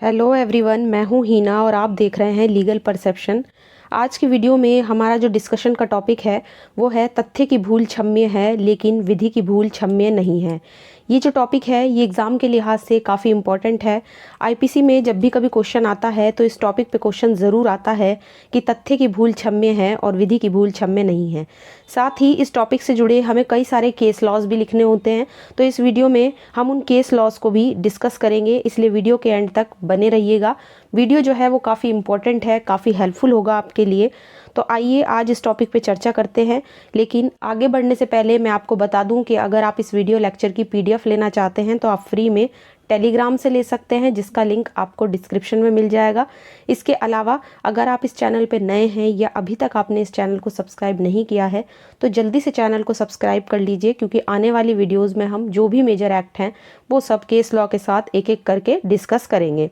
Hello everyone, मैं हूँ हीना और आप देख रहे हैं लीगल परसेप्शन। आज की वीडियो में हमारा जो डिस्कशन का टॉपिक है वो है तथ्य की भूल क्षम्य है लेकिन विधि की भूल क्षम्य नहीं है। ये जो टॉपिक है ये एग्ज़ाम के लिहाज से काफ़ी इम्पॉर्टेंट है। आईपीसी में जब भी कभी क्वेश्चन आता है तो इस टॉपिक पे क्वेश्चन ज़रूर आता है कि तथ्य की भूल क्षम्य है और विधि की भूल क्षम्य नहीं है। साथ ही इस टॉपिक से जुड़े हमें कई सारे केस लॉज भी लिखने होते हैं, तो इस वीडियो में हम उन केस लॉज को भी डिस्कस करेंगे, इसलिए वीडियो के एंड तक बने रहिएगा। वीडियो जो है वो काफ़ी इंपॉर्टेंट है, काफ़ी हेल्पफुल होगा आपके लिए। तो आइए आज इस टॉपिक पे चर्चा करते हैं। लेकिन आगे बढ़ने से पहले मैं आपको बता दूं कि अगर आप इस वीडियो लेक्चर की पीडीएफ लेना चाहते हैं तो आप फ्री में टेलीग्राम से ले सकते हैं, जिसका लिंक आपको डिस्क्रिप्शन में मिल जाएगा। इसके अलावा अगर आप इस चैनल पे नए हैं या अभी तक आपने इस चैनल को सब्सक्राइब नहीं किया है तो जल्दी से चैनल को सब्सक्राइब कर लीजिए, क्योंकि आने वाली वीडियोज़ में हम जो भी मेजर एक्ट हैं वो सब केस लॉ के साथ एक एक करके डिस्कस करेंगे।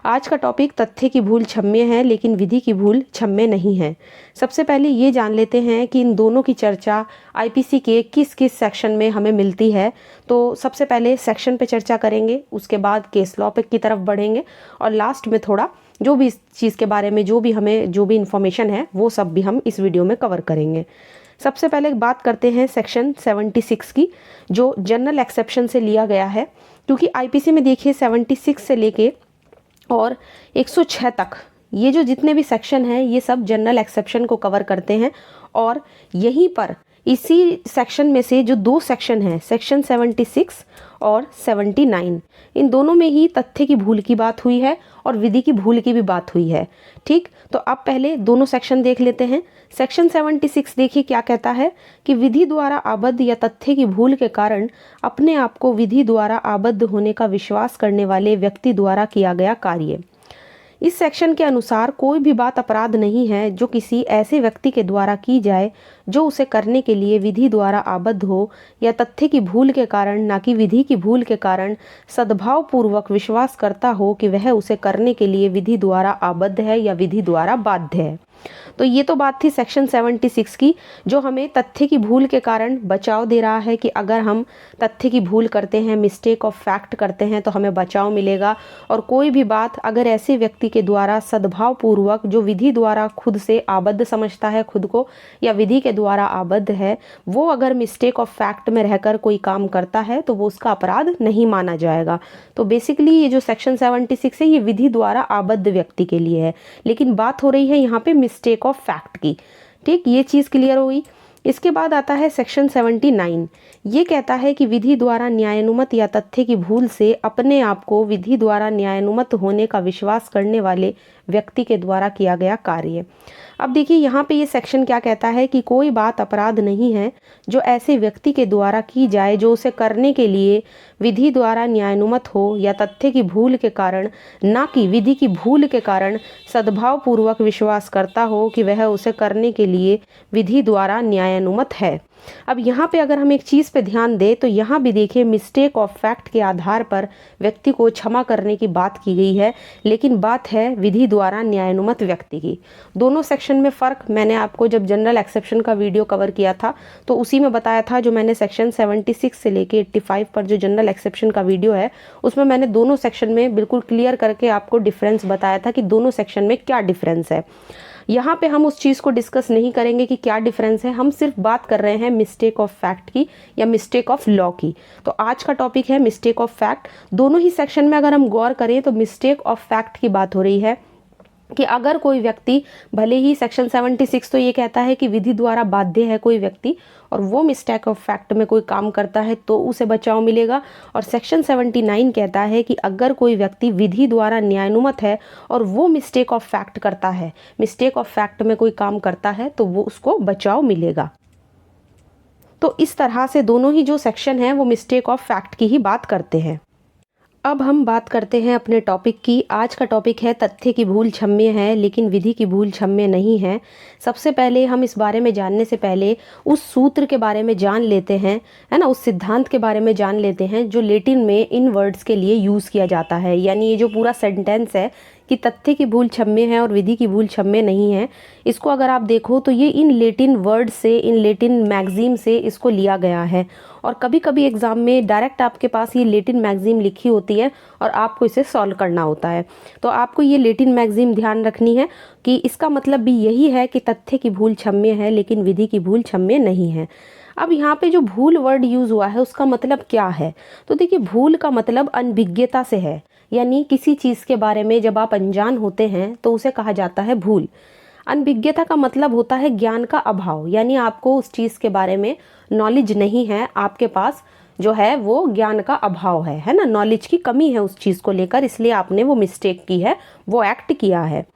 आज का टॉपिक तथ्य की भूल क्षम्य है लेकिन विधि की भूल क्षम्य नहीं है। सबसे पहले ये जान लेते हैं कि इन दोनों की चर्चा आईपीसी के किस किस सेक्शन में हमें मिलती है। तो सबसे पहले सेक्शन पे चर्चा करेंगे, उसके बाद केस लॉ पे की तरफ बढ़ेंगे और लास्ट में थोड़ा जो भी इस चीज़ के बारे में जो भी इंफॉर्मेशन है वो सब भी हम इस वीडियो में कवर करेंगे। सबसे पहले बात करते हैं सेक्शन 76 की, जो जनरल एक्सेप्शन से लिया गया है। क्योंकि आईपीसी में देखिए 76 से लेके और 106 तक ये जो जितने भी सेक्शन हैं ये सब जनरल एक्सेप्शन को कवर करते हैं। और यहीं पर इसी सेक्शन में से जो दो सेक्शन हैं, सेक्शन 76 और 79, इन दोनों में ही तथ्य की भूल की बात हुई है और विधि की भूल की भी बात हुई है। ठीक, तो अब पहले दोनों सेक्शन देख लेते हैं। सेक्शन 76 देखिए क्या कहता है कि विधि द्वारा आबद्ध या तथ्य की भूल के कारण अपने आप को विधि द्वारा आबद्ध होने का विश्वास करने वाले व्यक्ति द्वारा किया गया कार्य। इस सेक्शन के अनुसार कोई भी बात अपराध नहीं है जो किसी ऐसे व्यक्ति के द्वारा की जाए जो उसे करने के लिए विधि द्वारा आबद्ध हो या तथ्य की भूल के कारण, ना कि विधि की भूल के कारण, सद्भाव पूर्वक विश्वास करता हो कि वह उसे करने के लिए विधि द्वारा आबद्ध है या विधि द्वारा बाध्य है। तो ये तो बात थी सेक्शन 76 की, जो हमें तथ्य की भूल के कारण बचाव दे रहा है कि अगर हम तथ्य की भूल करते हैं, मिस्टेक ऑफ फैक्ट करते हैं तो हमें बचाव मिलेगा। और कोई भी बात अगर ऐसे व्यक्ति के द्वारा सद्भाव पूर्वक, जो विधि द्वारा खुद से आबद्ध समझता है खुद को या विधि के द्वारा आबद्ध है, वो अगर मिस्टेक ऑफ फैक्ट में रहकर कोई काम करता है तो वो उसका अपराध नहीं माना जाएगा। तो बेसिकली ये जो सेक्शन 76 है ये विधि द्वारा आबद्ध व्यक्ति के लिए है, लेकिन बात हो रही है यहाँ पे मिस्टेक ऑफ फैक्ट की। ठीक, ये चीज़ क्लियर हो गई। इसके बाद आता है सेक्शन 79। ये कहता है कि विधि द्वारा न्यायानुमत या तथ्य की भूल से अपने आप को विधि द्वारा न्यायानुमत होने का विश्वास करने वाले व्यक्ति के द्वारा किया गया कार्य। अब देखिए यहाँ पे ये सेक्शन क्या कहता है कि कोई बात अपराध नहीं है जो ऐसे व्यक्ति के द्वारा की जाए जो उसे करने के लिए विधि द्वारा न्यायानुमत हो या तथ्य की भूल के कारण, ना कि विधि की भूल के कारण, सद्भाव पूर्वक विश्वास करता हो कि वह उसे करने के लिए विधि द्वारा न्यायानुमत है। अब यहाँ पे अगर हम एक चीज़ पे ध्यान दें तो यहाँ भी देखिए मिस्टेक ऑफ फैक्ट के आधार पर व्यक्ति को क्षमा करने की बात की गई है, लेकिन बात है विधि द्वारा न्यायानुमत व्यक्ति की। दोनों सेक्शन में फ़र्क मैंने आपको जब जनरल एक्सेप्शन का वीडियो कवर किया था तो उसी में बताया था। जो मैंने सेक्शन 76 से लेके 85 पर जो जनरल एक्सेप्शन का वीडियो है उसमें मैंने दोनों सेक्शन में बिल्कुल क्लियर करके आपको डिफरेंस बताया था कि दोनों सेक्शन में क्या डिफरेंस है। यहाँ पे हम उस चीज़ को डिस्कस नहीं करेंगे कि क्या डिफरेंस है, हम सिर्फ बात कर रहे हैं मिस्टेक ऑफ फैक्ट की या मिस्टेक ऑफ लॉ की। तो आज का टॉपिक है मिस्टेक ऑफ फैक्ट। दोनों ही सेक्शन में अगर हम गौर करें तो मिस्टेक ऑफ फैक्ट की बात हो रही है कि अगर कोई व्यक्ति, भले ही सेक्शन 76 तो ये कहता है कि विधि द्वारा बाध्य है कोई व्यक्ति और वो मिस्टेक ऑफ फैक्ट में कोई काम करता है तो उसे बचाव मिलेगा, और सेक्शन 79 कहता है कि अगर कोई व्यक्ति विधि द्वारा न्यायानुमत है और वो मिस्टेक ऑफ फैक्ट करता है, मिस्टेक ऑफ फैक्ट में कोई काम करता है तो वो उसको बचाव मिलेगा। तो इस तरह से दोनों ही जो सेक्शन हैं वो मिस्टेक ऑफ फैक्ट की ही बात करते हैं। अब हम बात करते हैं अपने टॉपिक की। आज का टॉपिक है तथ्य की भूल क्षम्य है लेकिन विधि की भूल क्षम्य नहीं है। सबसे पहले हम इस बारे में जानने से पहले उस सूत्र के बारे में जान लेते हैं, है ना, उस सिद्धांत के बारे में जान लेते हैं जो लैटिन में इन वर्ड्स के लिए यूज़ किया जाता है। यानी ये जो पूरा सेंटेंस है कि तथ्य की भूल क्षम्य है और विधि की भूल क्षम्य नहीं है, इसको अगर आप देखो तो ये इन लैटिन वर्ड से, इन लैटिन मैगजीम से इसको लिया गया है। और कभी कभी एग्जाम में डायरेक्ट आपके पास ये लैटिन मैगजीम लिखी होती है और आपको इसे सॉल्व करना होता है। तो आपको ये लैटिन मैगजीम ध्यान रखनी है कि इसका मतलब भी यही है कि तथ्य की भूल क्षम्य है लेकिन विधि की भूल क्षम्य नहीं है। अब यहाँ पे जो भूल वर्ड यूज हुआ है उसका मतलब क्या है, तो देखिए भूल का मतलब अनभिज्ञता से है, यानी किसी चीज़ के बारे में जब आप अनजान होते हैं तो उसे कहा जाता है भूल। अनभिज्ञता का मतलब होता है ज्ञान का अभाव, यानी आपको उस चीज़ के बारे में नॉलेज नहीं है, आपके पास जो है वो ज्ञान का अभाव है ना, नॉलेज की कमी है उस चीज़ को लेकर, इसलिए आपने वो मिस्टेक की है, वो एक्ट किया है।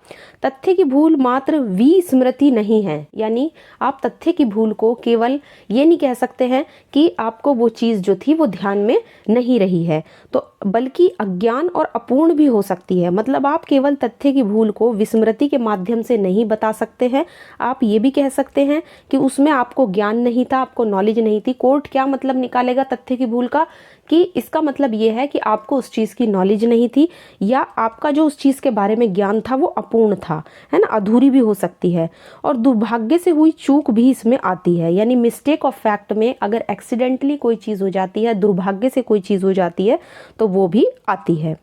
तथ्य की भूल मात्र विस्मृति नहीं है, यानी आप तथ्य की भूल को केवल ये नहीं कह सकते हैं कि आपको वो चीज़ जो थी वो ध्यान में नहीं रही है, तो बल्कि अज्ञान और अपूर्ण भी हो सकती है। मतलब आप केवल तथ्य की भूल को विस्मृति के माध्यम से नहीं बता सकते हैं, आप ये भी कह सकते हैं कि उसमें आपको ज्ञान नहीं था, आपको नॉलेज नहीं थी। कोर्ट क्या मतलब निकालेगा तथ्य की भूल का, कि इसका मतलब ये है कि आपको उस चीज़ की नॉलेज नहीं थी या आपका जो उस चीज़ के बारे में ज्ञान था वो अपूर्ण था, है ना, अधूरी भी हो सकती है। और दुर्भाग्य से हुई चूक भी इसमें आती है, यानी मिस्टेक ऑफ फैक्ट में अगर एक्सीडेंटली कोई चीज़ हो जाती है, दुर्भाग्य से कोई चीज़ हो जाती है तो वो भी आती है।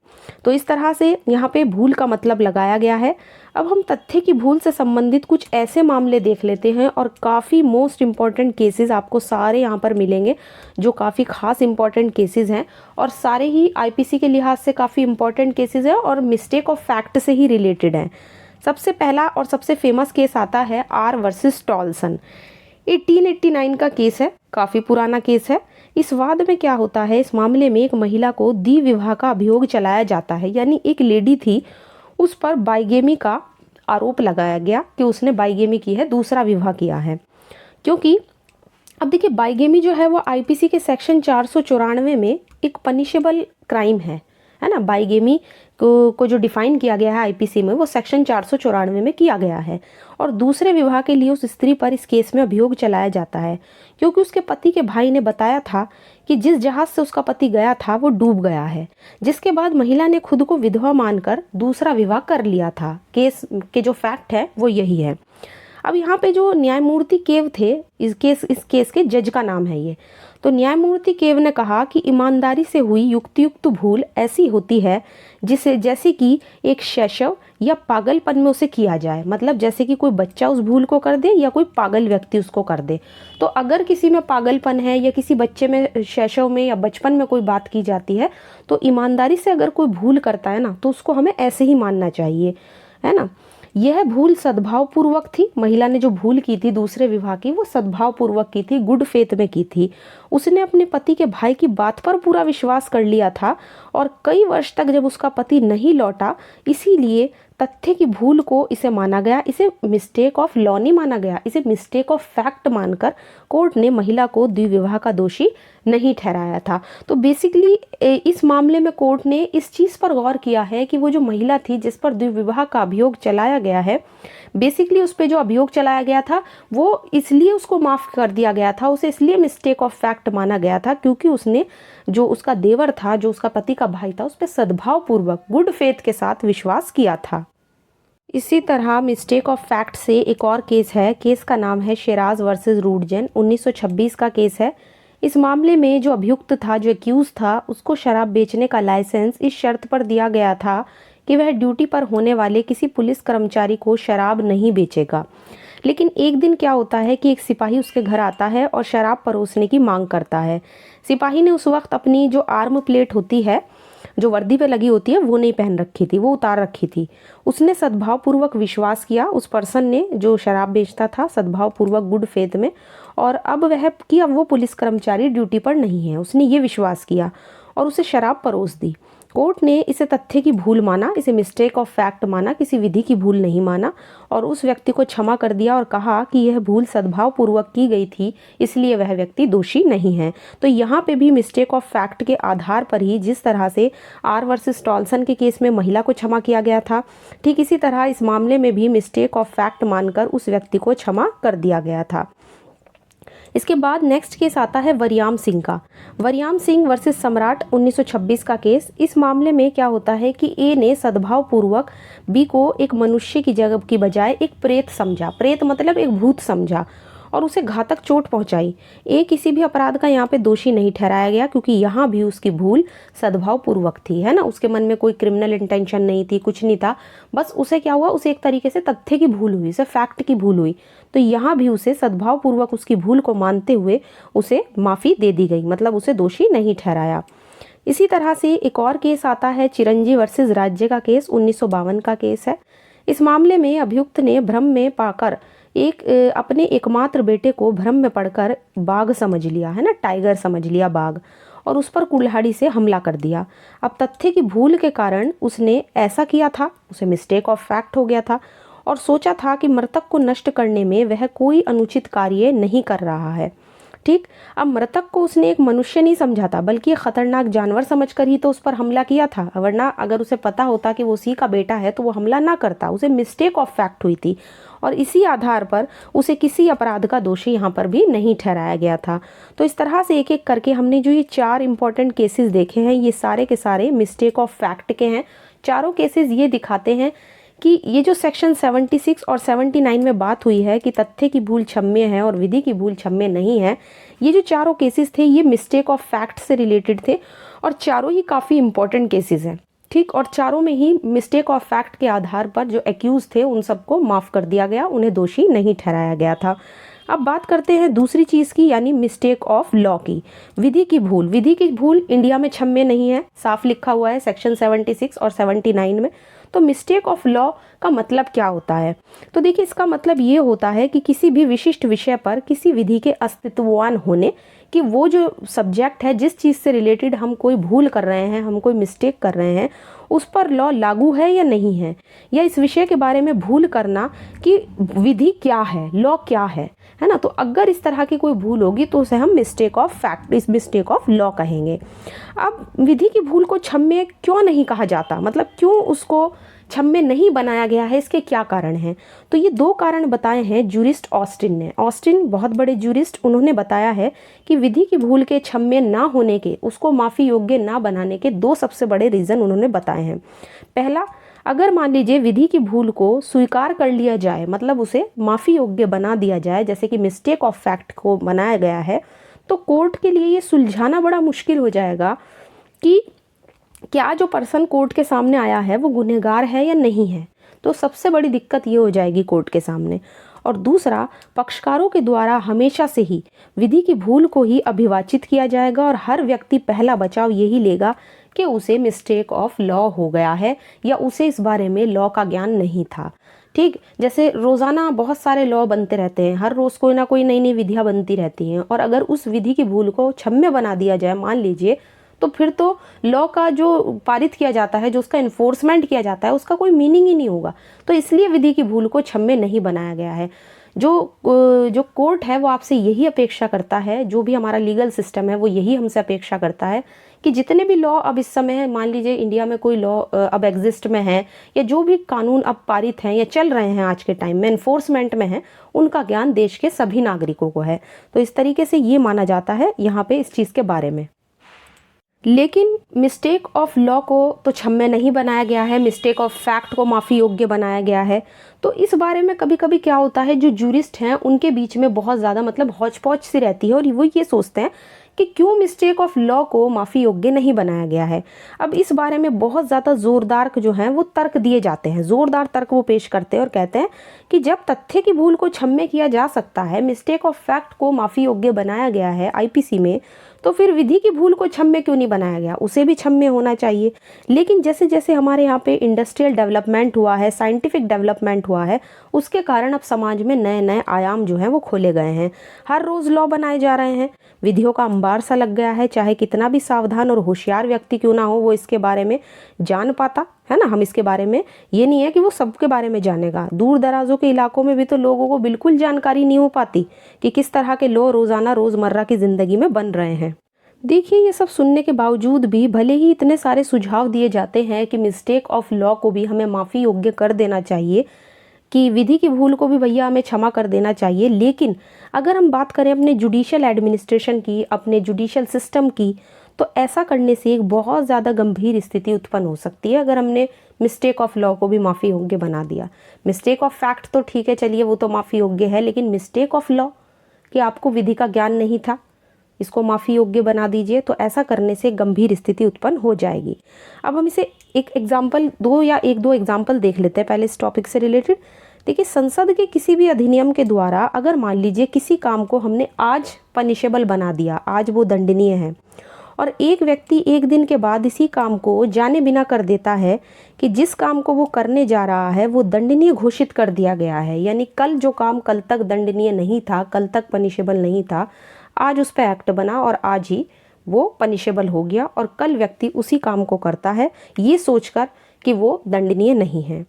तो इस तरह से यहाँ पे भूल का मतलब लगाया गया है। अब हम तथ्य की भूल से संबंधित कुछ ऐसे मामले देख लेते हैं और काफ़ी मोस्ट इम्पॉर्टेंट केसेस आपको सारे यहाँ पर मिलेंगे जो काफ़ी खास इम्पॉर्टेंट केसेस हैं और सारे ही आईपीसी के लिहाज से काफ़ी इम्पॉर्टेंट केसेस हैं और मिस्टेक ऑफ फैक्ट से ही रिलेटेड हैं। सबसे पहला और सबसे फेमस केस आता है आर वर्सेस टॉल्सन। 1889 का केस है, काफ़ी पुराना केस है। इस वाद में क्या होता है, इस मामले में एक महिला को द्वि विवाह का अभियोग चलाया जाता है, यानी एक लेडी थी, उस पर बाइगेमी का आरोप लगाया गया कि उसने बाइगेमी की है, दूसरा विवाह किया है। क्योंकि अब देखिए बाइगेमी जो है वो आईपीसी के सेक्शन 494 में एक पनिशेबल क्राइम है ना। बाइगेमी को जो डिफाइन किया गया है आईपीसी में वो सेक्शन 494 में किया गया है। और दूसरे विवाह के लिए उस स्त्री पर इस केस में अभियोग चलाया जाता है क्योंकि उसके पति के भाई ने बताया था कि जिस जहाज से उसका पति गया था वो डूब गया है, जिसके बाद महिला ने खुद को विधवा मानकर दूसरा विवाह कर लिया था। केस के जो फैक्ट है वो यही है। अब यहाँ पे जो न्यायमूर्ति केव थे, इस केस के जज का नाम है ये, तो न्यायमूर्ति केव ने कहा कि ईमानदारी से हुई युक्तियुक्त भूल ऐसी होती है जिसे जैसे कि एक शैशव या पागलपन में उसे किया जाए, मतलब जैसे कि कोई बच्चा उस भूल को कर दे या कोई पागल व्यक्ति उसको कर दे। तो अगर किसी में पागलपन है या किसी बच्चे में, शैशव में या बचपन में कोई बात की जाती है तो ईमानदारी से अगर कोई भूल करता है ना तो उसको हमें ऐसे ही मानना चाहिए, है ना। यह भूल सद्भाव पूर्वक थी, महिला ने जो भूल की थी दूसरे विवाह की वो सद्भाव पूर्वक की थी, गुड फेथ में की थी। उसने अपने पति के भाई की बात पर पूरा विश्वास कर लिया था और कई वर्ष तक जब उसका पति नहीं लौटा, इसीलिए तथ्य की भूल को इसे माना गया, इसे मिस्टेक ऑफ लॉ नहीं माना गया, इसे मिस्टेक ऑफ फैक्ट मानकर कोर्ट ने महिला को द्विविवाह का दोषी नहीं ठहराया था। तो बेसिकली इस मामले में कोर्ट ने इस चीज़ पर गौर किया है कि वो जो महिला थी जिस पर द्विविवाह का अभियोग चलाया गया है, बेसिकली उस पर जो अभियोग चलाया गया था वो इसलिए उसको माफ़ कर दिया गया था, उसे इसलिए मिस्टेक ऑफ फैक्ट माना गया था क्योंकि उसने जो उसका देवर था, जो उसका पति का भाई था, उस पर सद्भाव पूर्वक गुड फेथ के साथ विश्वास किया था। इसी तरह मिस्टेक ऑफ फैक्ट से एक और केस है, केस का नाम है शेराज वर्सेस रूडजन, 1926 का केस है। इस मामले में जो अभियुक्त था, जो एक्यूज था, उसको शराब बेचने का लाइसेंस इस शर्त पर दिया गया था कि वह ड्यूटी पर होने वाले किसी पुलिस कर्मचारी को शराब नहीं बेचेगा। लेकिन एक दिन क्या होता है कि एक सिपाही उसके घर आता है और शराब परोसने की मांग करता है। सिपाही ने उस वक्त अपनी जो आर्म प्लेट होती है, जो वर्दी पे लगी होती है, वो नहीं पहन रखी थी, वो उतार रखी थी। उसने सद्भावपूर्वक विश्वास किया, उस पर्सन ने जो शराब बेचता था, सद्भावपूर्वक गुड फेथ में, और अब वो पुलिस कर्मचारी ड्यूटी पर नहीं है, उसने ये विश्वास किया और उसे शराब परोस दी। कोर्ट ने इसे तथ्य की भूल माना, इसे मिस्टेक ऑफ फैक्ट माना, किसी विधि की भूल नहीं माना और उस व्यक्ति को क्षमा कर दिया और कहा कि यह भूल सद्भावपूर्वक की गई थी, इसलिए वह व्यक्ति दोषी नहीं है। तो यहाँ पे भी मिस्टेक ऑफ फैक्ट के आधार पर ही, जिस तरह से आर वर्सेस टॉल्सन के केस में महिला को क्षमा किया गया था, ठीक इसी तरह इस मामले में भी मिस्टेक ऑफ फैक्ट मानकर उस व्यक्ति को क्षमा कर दिया गया था। इसके बाद नेक्स्ट केस आता है वरियाम सिंह का। वरियाम सिंह वर्सेस सम्राट 1926 का केस। इस मामले में क्या होता है कि ए ने सद्भाव पूर्वक बी को एक मनुष्य की जगह की बजाय एक प्रेत समझा, प्रेत मतलब एक भूत समझा, और उसे घातक चोट पहुंचाई। ए किसी भी अपराध का यहाँ पे दोषी नहीं ठहराया गया, क्योंकि यहाँ भी उसकी भूल सद्भाव पूर्वक थी, है ना। उसके मन में कोई क्रिमिनल इंटेंशन नहीं थी, कुछ नहीं था, बस उसे क्या हुआ, उसे एक तरीके से तथ्य की भूल हुई, उसे फैक्ट की भूल हुई। तो यहाँ भी उसे सद्भाव पूर्वक उसकी भूल को मानते हुए उसे माफ़ी दे दी गई, मतलब उसे दोषी नहीं ठहराया। इसी तरह से एक और केस आता है चिरंजी वर्सेस राज्य का केस, 1952 का केस है। इस मामले में अभियुक्त ने भ्रम में पाकर अपने एकमात्र बेटे को भ्रम में पड़कर बाघ समझ लिया, है ना, टाइगर समझ लिया, बाघ, और उस पर कुल्हाड़ी से हमला कर दिया। अब तथ्य की भूल के कारण उसने ऐसा किया था, उसे मिस्टेक ऑफ फैक्ट हो गया था, और सोचा था कि मृतक को नष्ट करने में वह कोई अनुचित कार्य नहीं कर रहा है। ठीक, अब मृतक को उसने एक मनुष्य नहीं समझा था, बल्कि एक खतरनाक जानवर समझकर ही तो उस पर हमला किया था, वरना अगर उसे पता होता कि वो उसी का बेटा है तो वो हमला ना करता। उसे मिस्टेक ऑफ फैक्ट हुई थी, और इसी आधार पर उसे किसी अपराध का दोषी यहाँ पर भी नहीं ठहराया गया था। तो इस तरह से एक एक करके हमने जो ये 4 इंपॉर्टेंट केसेस देखे हैं, ये सारे के सारे मिस्टेक ऑफ फैक्ट के हैं। चारों केसेस ये दिखाते हैं कि ये जो सेक्शन 76 और 79 में बात हुई है कि तथ्य की भूल क्षम्य है और विधि की भूल क्षम्य नहीं है, ये जो चारों केसेस थे ये मिस्टेक ऑफ फैक्ट से रिलेटेड थे, और चारों ही काफ़ी इंपॉर्टेंट केसेस हैं। ठीक, और चारों में ही मिस्टेक ऑफ फैक्ट के आधार पर जो एक्यूज थे उन सबको माफ़ कर दिया गया, उन्हें दोषी नहीं ठहराया गया था। अब बात करते हैं दूसरी चीज़ की, यानी मिस्टेक ऑफ लॉ की, विधि की भूल। विधि की भूल इंडिया में क्षम्य नहीं है, साफ लिखा हुआ है सेक्शन 76 और 79 में। तो मिस्टेक ऑफ लॉ का मतलब क्या होता है? तो देखिए, इसका मतलब ये होता है कि किसी भी विशिष्ट विषय पर किसी विधि के अस्तित्ववान होने, कि वो जो सब्जेक्ट है, जिस चीज़ से रिलेटेड हम कोई भूल कर रहे हैं, हम कोई मिस्टेक कर रहे हैं, उस पर लॉ लागू है या नहीं है, या इस विषय के बारे में भूल करना कि विधि क्या है, लॉ क्या है ना। तो अगर इस तरह की कोई भूल होगी तो उसे हम मिस्टेक ऑफ फैक्ट, इस मिस्टेक ऑफ लॉ कहेंगे। अब विधि की भूल को क्षम्य क्यों नहीं कहा जाता, मतलब क्यों उसको क्षम्य नहीं बनाया गया है, इसके क्या कारण हैं? तो ये 2 कारण बताए हैं जूरिस्ट ऑस्टिन ने। ऑस्टिन बहुत बड़े जूरिस्ट, उन्होंने बताया है कि विधि की भूल के क्षम्य ना होने के, उसको माफ़ी योग्य ना बनाने के 2 सबसे बड़े रीज़न उन्होंने बताए हैं। पहला, अगर मान लीजिए विधि की भूल को स्वीकार कर लिया जाए, मतलब उसे माफ़ी योग्य बना दिया जाए, जैसे कि मिस्टेक ऑफ फैक्ट को बनाया गया है, तो कोर्ट के लिए ये सुलझाना बड़ा मुश्किल हो जाएगा कि क्या जो पर्सन कोर्ट के सामने आया है वो गुनहगार है या नहीं है। तो सबसे बड़ी दिक्कत ये हो जाएगी कोर्ट के सामने। और दूसरा, पक्षकारों के द्वारा हमेशा से ही विधि की भूल को ही अभिवाचित किया जाएगा, और हर व्यक्ति पहला बचाव यही लेगा कि उसे मिस्टेक ऑफ लॉ हो गया है, या उसे इस बारे में लॉ का ज्ञान नहीं था। ठीक, जैसे रोज़ाना बहुत सारे लॉ बनते रहते हैं, हर रोज़ कोई ना कोई नई नई विधियाँ बनती रहती हैं, और अगर उस विधि की भूल को क्षम्य बना दिया जाए मान लीजिए, तो फिर तो लॉ का जो पारित किया जाता है, जो उसका इन्फोर्समेंट किया जाता है, उसका कोई मीनिंग ही नहीं होगा। तो इसलिए विधि की भूल को क्षम्य नहीं बनाया गया है। जो कोर्ट है वो आपसे यही अपेक्षा करता है, जो भी हमारा लीगल सिस्टम है वो यही हमसे अपेक्षा करता है कि जितने भी लॉ अब इस समय है, मान लीजिए इंडिया में कोई लॉ अब एग्जिस्ट में है, या जो भी कानून अब पारित हैं या चल रहे हैं आज के टाइम में इन्फोर्समेंट में है, उनका ज्ञान देश के सभी नागरिकों को है। तो इस तरीके से ये माना जाता है यहाँ पे इस चीज़ के बारे में। लेकिन मिस्टेक ऑफ लॉ को तो क्षम्य नहीं बनाया गया है, मिस्टेक ऑफ फैक्ट को माफ़ी योग्य बनाया गया है। तो इस बारे में कभी कभी क्या होता है, जो जूरिस्ट हैं उनके बीच में बहुत ज़्यादा मतलब हौच पौच सी रहती है, और वो ये सोचते हैं कि क्यों मिस्टेक ऑफ लॉ को माफ़ी योग्य नहीं बनाया गया है। अब इस बारे में बहुत ज़्यादा ज़ोरदार जो हैं वो तर्क दिए जाते हैं, ज़ोरदार तर्क वो पेश करते हैं और कहते हैं कि जब तथ्य की भूल को क्षम्य किया जा सकता है, मिस्टेक ऑफ फैक्ट को माफ़ी योग्य बनाया गया है आईपीसी में, तो फिर विधि की भूल को क्षम्य क्यों नहीं बनाया गया, उसे भी क्षम्य होना चाहिए। लेकिन जैसे जैसे हमारे यहाँ पे इंडस्ट्रियल डेवलपमेंट हुआ है, साइंटिफिक डेवलपमेंट हुआ है, उसके कारण अब समाज में नए नए आयाम जो हैं वो खोले गए हैं। हर रोज़ लॉ बनाए जा रहे हैं, विधियों का अंबार सा लग गया है, चाहे कितना भी सावधान और होशियार व्यक्ति क्यों ना हो वो इसके बारे में जान पाता है ना। हम इसके बारे में, ये नहीं है कि वो सबके बारे में जानेगा, दूर दराजों के इलाकों में भी तो लोगों को बिल्कुल जानकारी नहीं हो पाती कि किस तरह के लॉ रोज़ाना रोज़मर्रा की ज़िंदगी में बन रहे हैं। देखिए, ये सब सुनने के बावजूद भी भले ही इतने सारे सुझाव दिए जाते हैं कि मिस्टेक ऑफ लॉ को भी हमें माफ़ी योग्य कर देना चाहिए, कि विधि की भूल को भी भैया हमें क्षमा कर देना चाहिए, लेकिन अगर हम बात करें अपने जुडिशियल एडमिनिस्ट्रेशन की, अपने जुडिशियल सिस्टम की, तो ऐसा करने से एक बहुत ज़्यादा गंभीर स्थिति उत्पन्न हो सकती है अगर हमने मिस्टेक ऑफ लॉ को भी माफ़ी योग्य बना दिया। मिस्टेक ऑफ फैक्ट तो ठीक है, चलिए वो तो माफ़ी योग्य है, लेकिन मिस्टेक ऑफ लॉ कि आपको विधि का ज्ञान नहीं था, इसको माफ़ी योग्य बना दीजिए, तो ऐसा करने से गंभीर स्थिति उत्पन्न हो जाएगी। अब हम इसे एक एग्जाम्पल एक दो एग्जाम्पल देख लेते हैं पहले इस टॉपिक से रिलेटेड। देखिए, संसद के किसी भी अधिनियम के द्वारा अगर मान लीजिए किसी काम को हमने आज पनिशेबल बना दिया, आज वो दंडनीय है, और एक व्यक्ति एक दिन के बाद इसी काम को जाने बिना कर देता है कि जिस काम को वो करने जा रहा है वो दंडनीय घोषित कर दिया गया है, यानी कल जो काम कल तक दंडनीय नहीं था, कल तक पनिशेबल नहीं था, आज उस पर एक्ट बना और आज ही वो पनिशेबल हो गया, और कल व्यक्ति उसी काम को करता है ये सोचकर कि वो दंडनीय नहीं है।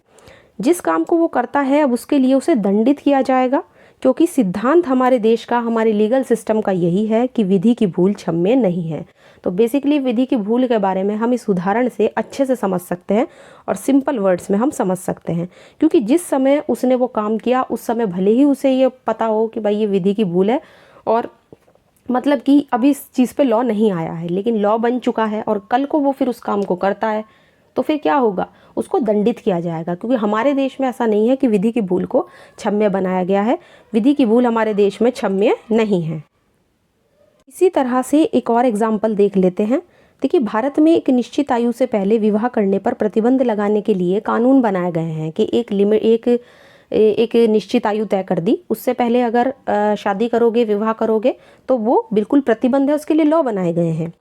जिस काम को वो करता है अब उसके लिए उसे दंडित किया जाएगा, क्योंकि सिद्धांत हमारे देश का, हमारे लीगल सिस्टम का यही है कि विधि की भूल क्षम्य नहीं है। तो बेसिकली विधि की भूल के बारे में हम इस उदाहरण से अच्छे से समझ सकते हैं और सिंपल वर्ड्स में हम समझ सकते हैं, क्योंकि जिस समय उसने वो काम किया उस समय भले ही उसे ये पता हो कि भाई ये विधि की भूल है, और मतलब कि अभी इस चीज़ पे लॉ नहीं आया है, लेकिन लॉ बन चुका है और कल को वो फिर उस काम को करता है, तो फिर क्या होगा, उसको दंडित किया जाएगा। क्योंकि हमारे देश में ऐसा नहीं है कि विधि की भूल को क्षम्य बनाया गया है, विधि की भूल हमारे देश में क्षम्य नहीं है। इसी तरह से एक और एग्जाम्पल देख लेते हैं। देखिए, भारत में एक निश्चित आयु से पहले विवाह करने पर प्रतिबंध लगाने के लिए कानून बनाए गए हैं कि एक निश्चित आयु तय कर दी, उससे पहले अगर शादी करोगे, विवाह करोगे, तो वो बिल्कुल प्रतिबंध है, उसके लिए लॉ बनाए गए हैं।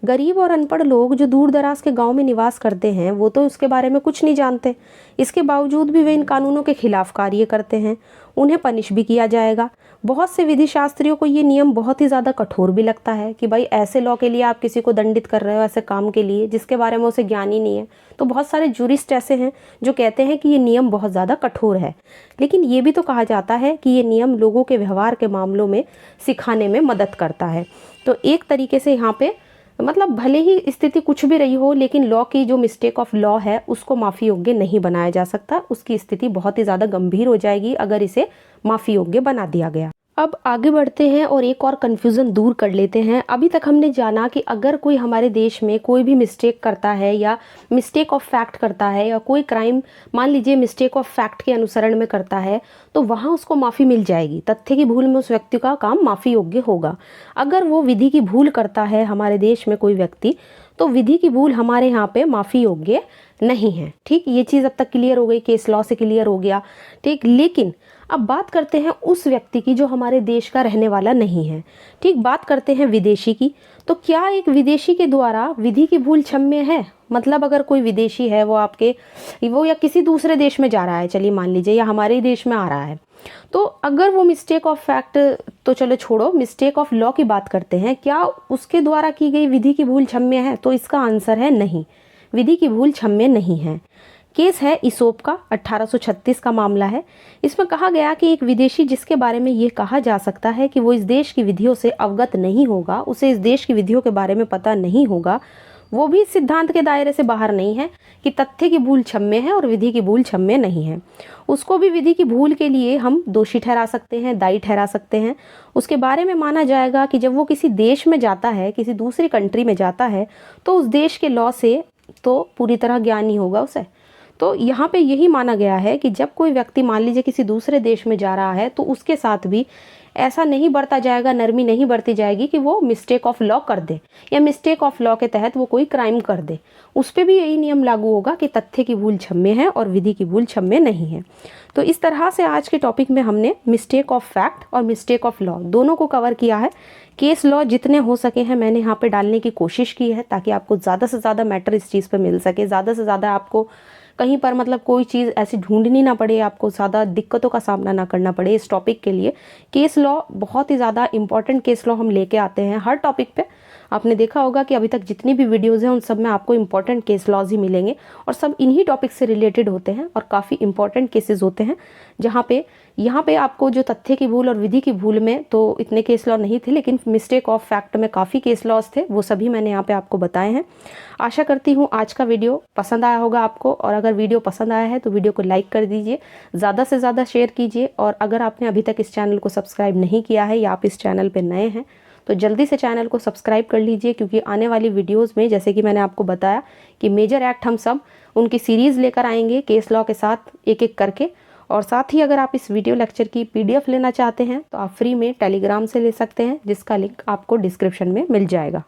गरीब और अनपढ़ लोग जो दूर दराज के गांव में निवास करते हैं वो तो उसके बारे में कुछ नहीं जानते, इसके बावजूद भी वे इन कानूनों के खिलाफ कार्य करते हैं, उन्हें पनिश भी किया जाएगा। बहुत से विधि शास्त्रियों को ये नियम बहुत ही ज़्यादा कठोर भी लगता है कि भाई ऐसे लॉ के लिए आप किसी को दंडित कर रहे हो, ऐसे काम के लिए जिसके बारे में उसे ज्ञान ही नहीं है। तो बहुत सारे जूरिस्ट ऐसे हैं जो कहते हैं कि ये नियम बहुत ज़्यादा कठोर है, लेकिन ये भी तो कहा जाता है कि ये नियम लोगों के व्यवहार के मामलों में सिखाने में मदद करता है। तो एक तरीके से यहाँ पे मतलब भले ही स्थिति कुछ भी रही हो, लेकिन लॉ की जो मिस्टेक ऑफ लॉ है उसको माफ़ी योग्य नहीं बनाया जा सकता, उसकी स्थिति बहुत ही ज़्यादा गंभीर हो जाएगी अगर इसे माफ़ी योग्य बना दिया गया। अब आगे बढ़ते हैं और एक और कन्फ्यूज़न दूर कर लेते हैं। अभी तक हमने जाना कि अगर कोई हमारे देश में कोई भी मिस्टेक करता है या मिस्टेक ऑफ फैक्ट करता है या कोई क्राइम मान लीजिए मिस्टेक ऑफ फैक्ट के अनुसरण में करता है, तो वहाँ उसको माफ़ी मिल जाएगी, तथ्य की भूल में उस व्यक्ति का काम माफ़ी योग्य होगा। अगर वो विधि की भूल करता है हमारे देश में कोई व्यक्ति, तो विधि की भूल हमारे यहाँ पे माफ़ी योग्य नहीं है। ठीक, ये चीज़ अब तक क्लियर हो गई, केस लॉ से क्लियर हो गया। ठीक, लेकिन अब बात करते हैं उस व्यक्ति की जो हमारे देश का रहने वाला नहीं है। ठीक, बात करते हैं विदेशी की। तो क्या एक विदेशी के द्वारा विधि की भूल क्षम्य है? मतलब अगर कोई विदेशी है वो या किसी दूसरे देश में जा रहा है, चलिए मान लीजिए, या हमारे ही देश में आ रहा है, तो अगर वो मिस्टेक ऑफ फैक्ट तो चलो छोड़ो, मिस्टेक ऑफ लॉ की बात करते हैं, क्या उसके द्वारा की गई विधि की भूल क्षम्य है? तो इसका आंसर है नहीं, विधि की भूल क्षम्य नहीं है। केस है इसोप का, 1836 का मामला है। इसमें कहा गया कि एक विदेशी जिसके बारे में ये कहा जा सकता है कि वो इस देश की विधियों से अवगत नहीं होगा, उसे इस देश की विधियों के बारे में पता नहीं होगा, वो भी इस सिद्धांत के दायरे से बाहर नहीं है कि तथ्य की भूल क्षम्य है और विधि की भूल क्षम्य नहीं है। उसको भी विधि की भूल के लिए हम दोषी ठहरा सकते हैं, दायी ठहरा सकते हैं। उसके बारे में माना जाएगा कि जब वो किसी देश में जाता है, किसी दूसरी कंट्री में जाता है, तो उस देश के लॉ से तो पूरी तरह ज्ञान नहीं होगा उसे। तो यहाँ पे यही माना गया है कि जब कोई व्यक्ति मान लीजिए किसी दूसरे देश में जा रहा है, तो उसके साथ भी ऐसा नहीं बरता जाएगा, नरमी नहीं बरती जाएगी कि वो मिस्टेक ऑफ लॉ कर दे या मिस्टेक ऑफ लॉ के तहत वो कोई क्राइम कर दे। उस पर भी यही नियम लागू होगा कि तथ्य की भूल क्षम्य है और विधि की भूल क्षम्य नहीं है। तो इस तरह से आज के टॉपिक में हमने मिस्टेक ऑफ फैक्ट और मिस्टेक ऑफ लॉ दोनों को कवर किया है। केस लॉ जितने हो सके हैं मैंने यहाँ पे डालने की कोशिश की है, ताकि आपको ज़्यादा से ज़्यादा मैटर इस चीज़ पर मिल सके, ज़्यादा से ज़्यादा आपको कहीं पर मतलब कोई चीज़ ऐसी ढूंढनी ना पड़े, आपको ज़्यादा दिक्कतों का सामना ना करना पड़े। इस टॉपिक के लिए केस लॉ बहुत ही ज़्यादा इंपॉर्टेंट केस लॉ हम लेके आते हैं हर टॉपिक पे। आपने देखा होगा कि अभी तक जितनी भी वीडियोज़ हैं उन सब में आपको इंपॉर्टेंट केस लॉज ही मिलेंगे और सब इन्हीं टॉपिक से रिलेटेड होते हैं और काफ़ी इंपॉर्टेंट केसेस होते हैं, जहाँ पे यहाँ पे आपको जो तथ्य की भूल और विधि की भूल में तो इतने केस लॉ नहीं थे, लेकिन मिस्टेक ऑफ फैक्ट में काफ़ी केस लॉज थे, वो सभी मैंने यहाँ पे आपको बताए हैं। आशा करती हूँ आज का वीडियो पसंद आया होगा आपको, और अगर वीडियो पसंद आया है तो वीडियो को लाइक कर दीजिए, ज़्यादा से ज़्यादा शेयर कीजिए, और अगर आपने अभी तक इस चैनल को सब्सक्राइब नहीं किया है या आप इस चैनल पर नए हैं तो जल्दी से चैनल को सब्सक्राइब कर लीजिए, क्योंकि आने वाली वीडियोस में जैसे कि मैंने आपको बताया कि मेजर एक्ट हम सब उनकी सीरीज़ लेकर आएंगे केस लॉ के साथ एक एक करके। और साथ ही अगर आप इस वीडियो लेक्चर की PDF लेना चाहते हैं तो आप फ्री में टेलीग्राम से ले सकते हैं, जिसका लिंक आपको डिस्क्रिप्शन में मिल जाएगा।